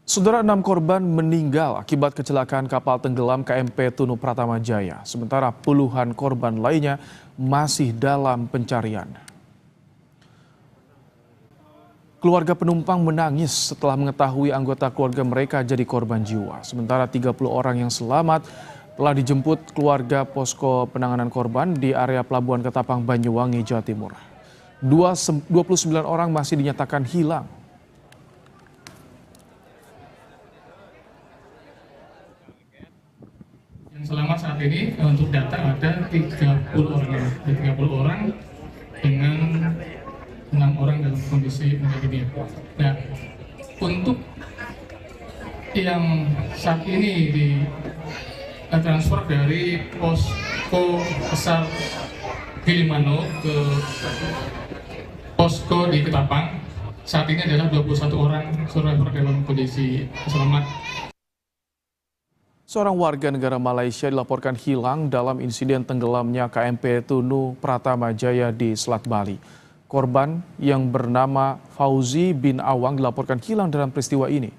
Saudara, 6 korban meninggal akibat kecelakaan kapal tenggelam KMP Tunu Pratama Jaya. Sementara puluhan korban lainnya masih dalam pencarian. Keluarga penumpang menangis setelah mengetahui anggota keluarga mereka jadi korban jiwa. Sementara 30 orang yang selamat telah dijemput keluarga posko penanganan korban di area Pelabuhan Ketapang, Banyuwangi, Jawa Timur. 29 orang masih dinyatakan hilang. Yang selamat saat ini untuk data ada 30 orang, 30 orang dengan 6 orang dalam kondisi meninggal dunia. Nah, untuk yang saat ini di transfer dari posko besar Gilimanuk ke posko di Ketapang, saat ini adalah 21 orang survivor dalam kondisi selamat. Seorang warga negara Malaysia dilaporkan hilang dalam insiden tenggelamnya KMP Tunu Pratama Jaya di Selat Bali. Korban yang bernama Fauzi bin Awang dilaporkan hilang dalam peristiwa ini.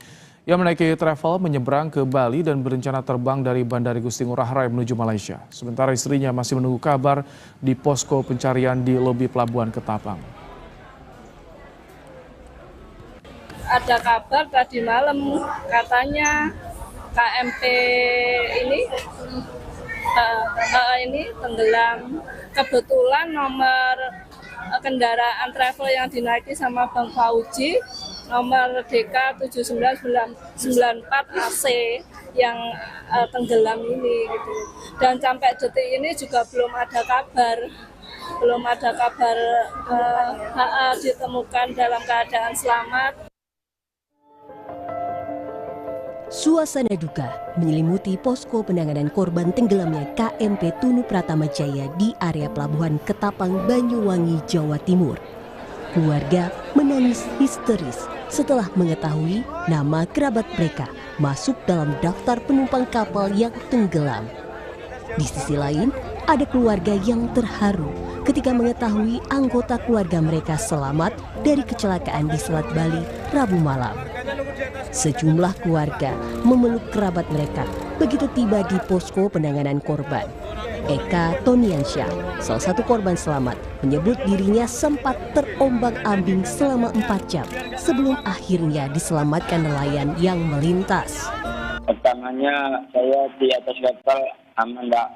Ia menaiki travel menyeberang ke Bali dan berencana terbang dari Bandara Igusti Ngurah Rai menuju Malaysia. Sementara istrinya masih menunggu kabar di posko pencarian di lobi Pelabuhan Ketapang. Ada kabar tadi malam katanya KMP ini tenggelam. Kebetulan nomor kendaraan travel yang dinaiki sama Bang Fauzi nomor DK 7994 AC yang tenggelam ini gitu. Dan sampai detik ini juga belum ada kabar ditemukan dalam keadaan selamat. Suasana duka menyelimuti posko penanganan korban tenggelamnya KMP Tunu Pratama Jaya di area Pelabuhan Ketapang, Banyuwangi, Jawa Timur. Keluarga menangis histeris setelah mengetahui nama kerabat mereka masuk dalam daftar penumpang kapal yang tenggelam. Di sisi lain, ada keluarga yang terharu ketika mengetahui anggota keluarga mereka selamat dari kecelakaan di Selat Bali Rabu malam. Sejumlah keluarga memeluk kerabat mereka begitu tiba di posko penanganan korban. Eka Toniansyah, salah satu korban selamat, menyebut dirinya sempat terombang-ambing selama 4 jam sebelum akhirnya diselamatkan nelayan yang melintas. Pertamanya saya di atas kapal aman, Mbak.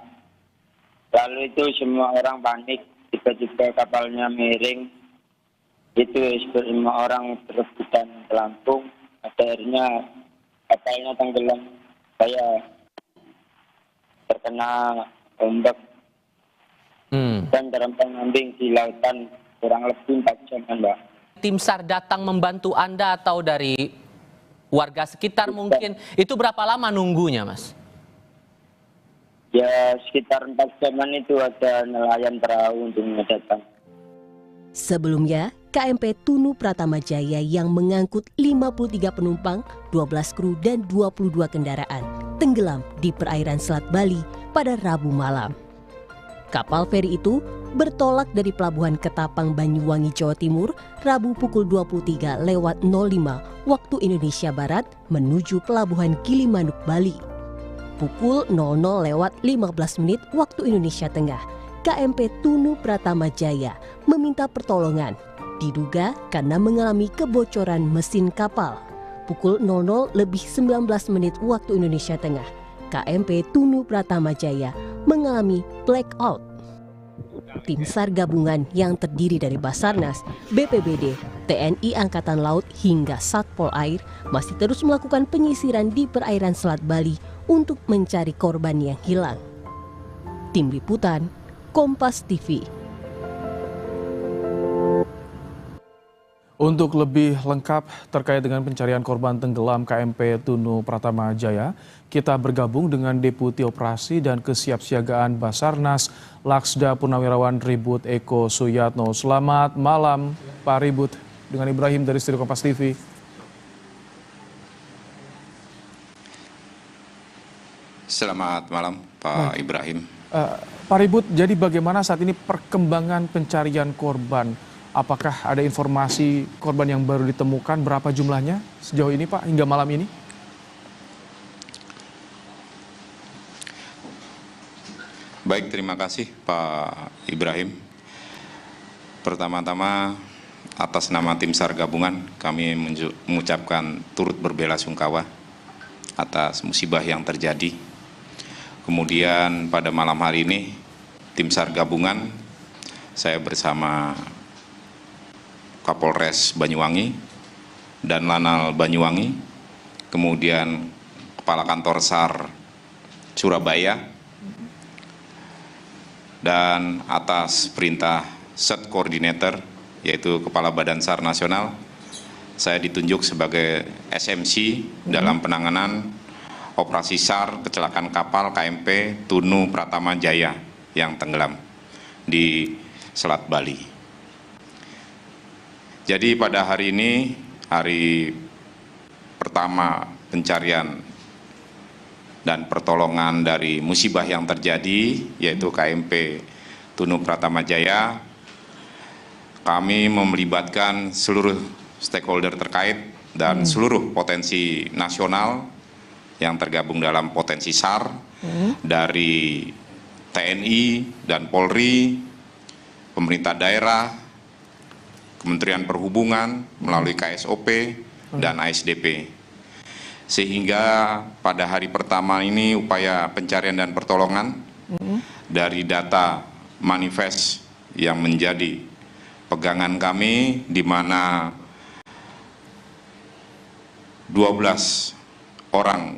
Lalu itu semua orang panik, tiba-tiba kapalnya miring. Itu semua orang berebutan pelampung. Akhirnya kapalnya tenggelam. Saya terkena ombak dan terombang-ambing di lautan kurang lebih 4 jam, Mbak. Tim SAR datang membantu Anda atau dari warga sekitar mungkin? Itu berapa lama nunggunya, Mas? Ya sekitar 4 jaman itu ada nelayan perahu untuk datang. Sebelumnya, KMP Tunu Pratama Jaya yang mengangkut 53 penumpang, 12 kru dan 22 kendaraan tenggelam di perairan Selat Bali pada Rabu malam. Kapal feri itu bertolak dari Pelabuhan Ketapang, Banyuwangi, Jawa Timur Rabu pukul 23:05 waktu Indonesia Barat menuju Pelabuhan Gilimanuk, Bali. Pukul 00:15 waktu Indonesia Tengah, KMP Tunu Pratama Jaya meminta pertolongan, diduga karena mengalami kebocoran mesin kapal. Pukul 00:19 waktu Indonesia Tengah, KMP Tunu Pratama Jaya mengalami blackout. Tim SAR gabungan yang terdiri dari Basarnas, BPBD, TNI Angkatan Laut hingga Satpol Air masih terus melakukan penyisiran di perairan Selat Bali untuk mencari korban yang hilang. Tim Liputan, Kompas TV. Untuk lebih lengkap terkait dengan pencarian korban tenggelam KMP Tunu Pratama Jaya, kita bergabung dengan Deputi Operasi dan Kesiapsiagaan Basarnas Laksda Purnawirawan Ribut Eko Suyatno. Selamat malam Pak Ribut, dengan Ibrahim dari Studio Kompas TV. Selamat malam Pak Ibrahim. Pak Ribut, jadi bagaimana saat ini perkembangan pencarian korban? Apakah ada informasi korban yang baru ditemukan? Berapa jumlahnya sejauh ini Pak hingga malam ini? Baik, terima kasih Pak Ibrahim. Pertama-tama atas nama tim SAR gabungan kami mengucapkan turut berbelasungkawa atas musibah yang terjadi. Kemudian pada malam hari ini tim SAR gabungan saya bersama Kapolres Banyuwangi dan Lanal Banyuwangi, kemudian Kepala Kantor SAR Surabaya, dan atas perintah Set Coordinator, yaitu Kepala Badan SAR Nasional, saya ditunjuk sebagai SMC dalam penanganan operasi SAR kecelakaan kapal KMP Tunu Pratama Jaya yang tenggelam di Selat Bali. Jadi pada hari ini, hari pertama pencarian dan pertolongan dari musibah yang terjadi, yaitu KMP Tunu Pratama Jaya, kami melibatkan seluruh stakeholder terkait dan seluruh potensi nasional yang tergabung dalam potensi SAR, dari TNI dan Polri, pemerintah daerah, Kementerian Perhubungan melalui KSOP dan ASDP. Sehingga pada hari pertama ini upaya pencarian dan pertolongan dari data manifest yang menjadi pegangan kami, di mana 12 orang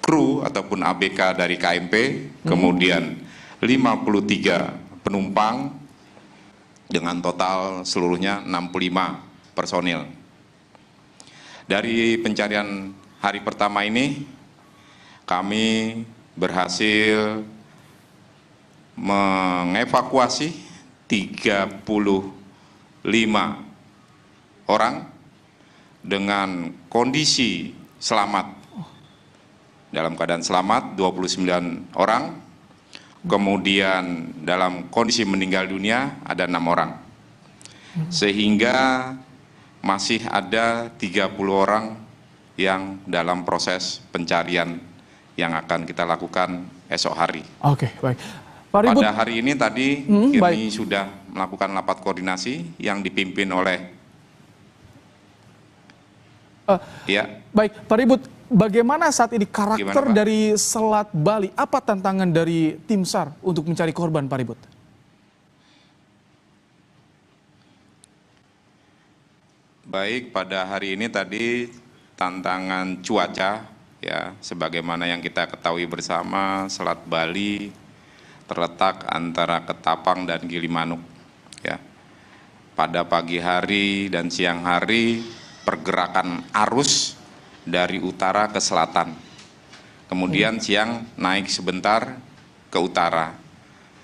kru ataupun ABK dari KMP, kemudian 53 penumpang dengan total seluruhnya 65 personil. Dari pencarian hari pertama ini, kami berhasil mengevakuasi 35 orang dengan kondisi selamat. Dalam keadaan selamat 29 orang, kemudian dalam kondisi meninggal dunia ada 6 orang. Sehingga masih ada 30 orang yang dalam proses pencarian yang akan kita lakukan esok hari. Oke, baik. Pak Ribut, pada hari ini tadi kami sudah melakukan rapat koordinasi yang dipimpin oleh Baik, Pak Ribut, bagaimana saat ini karakter dari Selat Bali? Apa tantangan dari tim SAR untuk mencari korban, Pak Ribut? Baik, pada hari ini tadi tantangan cuaca, ya, sebagaimana yang kita ketahui bersama, Selat Bali terletak antara Ketapang dan Gilimanuk, ya. Pada pagi hari dan siang hari pergerakan arus dari utara ke selatan, kemudian siang naik sebentar ke utara,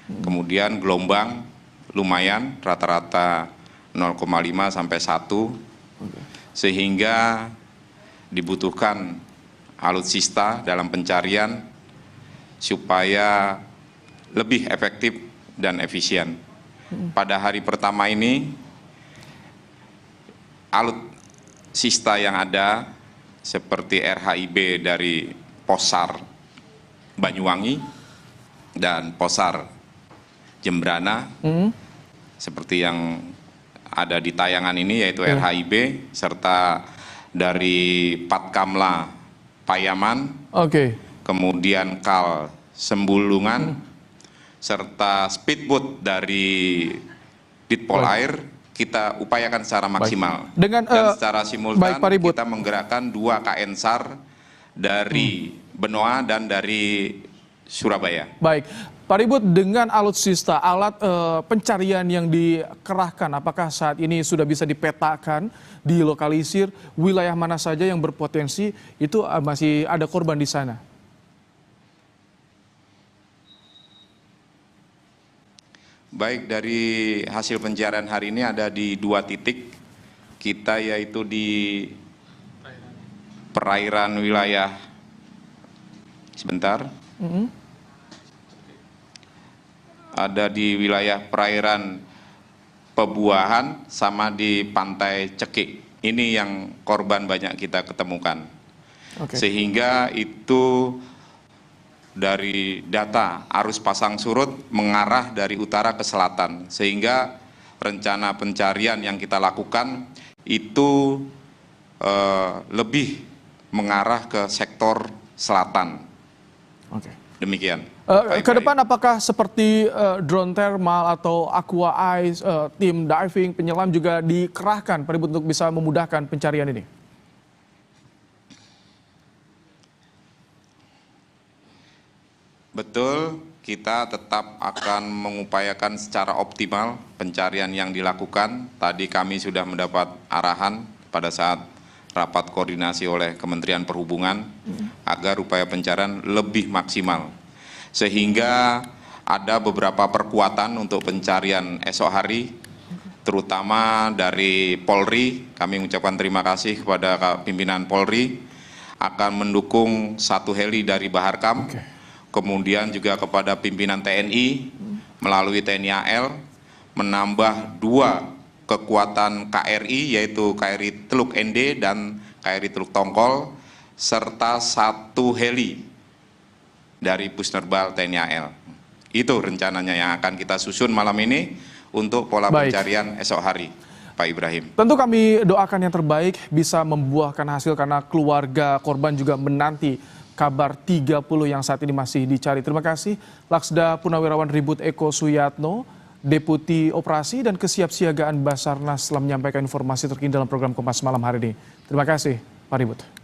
kemudian gelombang lumayan rata-rata 0,5 sampai 1, sehingga dibutuhkan alutsista dalam pencarian supaya lebih efektif dan efisien. Pada hari pertama ini, alutsista yang ada seperti RHIB dari Posar Banyuwangi dan Posar Jembrana, seperti yang ada di tayangan ini, yaitu RHIB, serta dari Patkamla Payaman, kemudian Kal Sembulungan, serta speedboat dari Ditpol Air, kita upayakan secara maksimal. Dan secara simultan kita menggerakkan 2 KN SAR dari Benoa dan dari Surabaya. Baik, Pak Ribut, dengan alutsista, alat pencarian yang dikerahkan, apakah saat ini sudah bisa dipetakan, dilokalisir wilayah mana saja yang berpotensi itu masih ada korban di sana? Baik, dari hasil pencarian hari ini ada di 2 titik kita, yaitu di perairan wilayah ada di wilayah perairan Pebuahan sama di Pantai Cekik. Ini yang korban banyak kita ketemukan. Sehingga itu dari data arus pasang surut mengarah dari utara ke selatan, sehingga rencana pencarian yang kita lakukan itu lebih mengarah ke sektor selatan. Oke. Demikian. Ke depan apakah seperti drone thermal atau aqua ice, tim diving, penyelam juga dikerahkan Pak Ribut untuk bisa memudahkan pencarian ini? Betul, kita tetap akan mengupayakan secara optimal pencarian yang dilakukan. Tadi kami sudah mendapat arahan pada saat rapat koordinasi oleh Kementerian Perhubungan agar upaya pencarian lebih maksimal. Sehingga ada beberapa perkuatan untuk pencarian esok hari, terutama dari Polri. Kami mengucapkan terima kasih kepada pimpinan Polri akan mendukung 1 heli dari Baharkam. Kemudian juga kepada pimpinan TNI melalui TNI AL menambah 2 kekuatan KRI, yaitu KRI Teluk ND dan KRI Teluk Tongkol, serta 1 heli dari Pusnerbal TNI AL. Itu rencananya yang akan kita susun malam ini untuk pola pencarian esok hari, Pak Ibrahim. Tentu kami doakan yang terbaik bisa membuahkan hasil karena keluarga korban juga menanti kabar 30 yang saat ini masih dicari. Terima kasih Laksda Purnawirawan Ribut Eko Suyatno, Deputi Operasi dan Kesiapsiagaan Basarnas telah menyampaikan informasi terkini dalam program Kompas Malam hari ini. Terima kasih Pak Ribut.